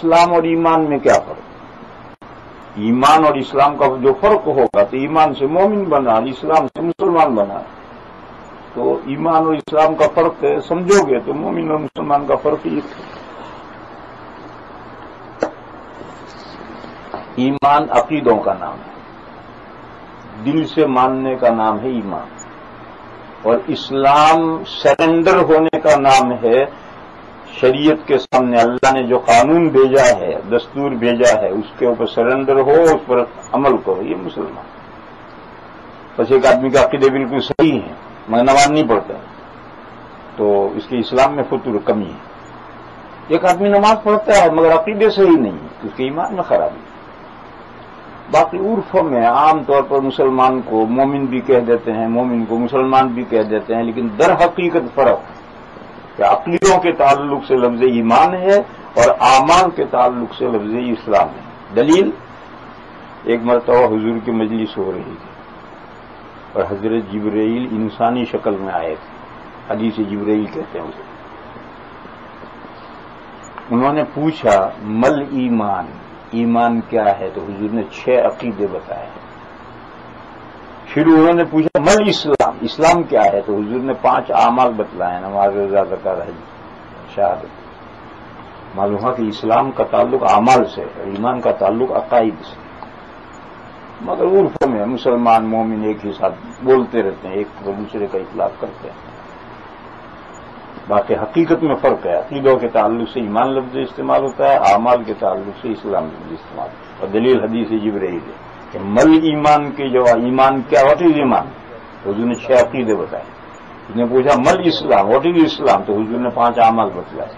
اسلام اور ایمان میں کیا فرق؟ ایمان اور اسلام کا جو فرق ہوگا تو ایمان سے مومن بنا، اسلام سے مسلمان بنا. تو ایمان اور اسلام کا فرق سمجھو گے تو مومن اور مسلمان کا فرق یہ ہے. ایمان عقیدوں کا نام ہے، دل سے ماننے کا نام ہے ایمان. اور اسلام سرنڈر ہونے کا نام ہے. شریعت کے سامنے اللہ نے جو قانون بھیجا ہے، دستور بھیجا ہے، اس کے اوپر سرنڈر ہو، اس پر عمل کرو، یہ مسلمان. بس ایک آدمی کا عقیدے بالکل صحیح ہے مگر نماز نہیں پڑھتا تو اس کے اسلام میں فطور کمی ہے. ایک آدمی نماز پڑھتا ہے مگر عقیدے صحیح نہیں ہے تو اس کے ایمان میں خرابی ہے. باقی عرف میں عام طور پر مسلمان کو مومن بھی کہہ دیتے ہیں، مومن کو مسلمان بھی کہہ دیتے ہیں، لیکن در حقیقت فرق ہے کہ عقیدوں کے تعلق سے لفظ ایمان ہے اور اعمال کے تعلق سے لفظ اسلام ہے. دلیل، ایک مرتبہ حضور کی مجلس ہو رہی تھی اور حضرت جبرائیل انسانی شکل میں آئے تھے، حدیث جبرائیل کہتے ہیں اسے. انہوں نے پوچھا مل ایمان، ایمان کیا ہے؟ تو حضور نے 6 عقیدے بتائے. پھر انہوں نے پوچھا مل اسلام، اسلام کیا ہے؟ تو حضور نے 5 اعمال بتلائے، نماز، روزہ، زکات، حج، شہادت. معلوم ہوا کہ اسلام کا تعلق اعمال سے اور ایمان کا تعلق عقائد سے. مگر عرف میں مسلمان مومن ایک ہی ساتھ بولتے رہتے ہیں، ایک دوسرے کا اطلاق کرتے ہیں. باقی حقیقت میں فرق ہے. عقیدوں کے تعلق سے ایمان لفظ استعمال ہوتا ہے، اعمال کے تعلق سے اسلام لفظ استعمال ہوتا ہے. اور دلیل حدیث جبرائیل ہے کہ مل ایمان کے جو ایمان کیا، واٹ از ایمان؟ حضور نے 6 عقیدے بتائے. اس نے پوچھا مل اسلام، واٹ از اسلام؟ تو حضور نے 5 اعمال بتلائے.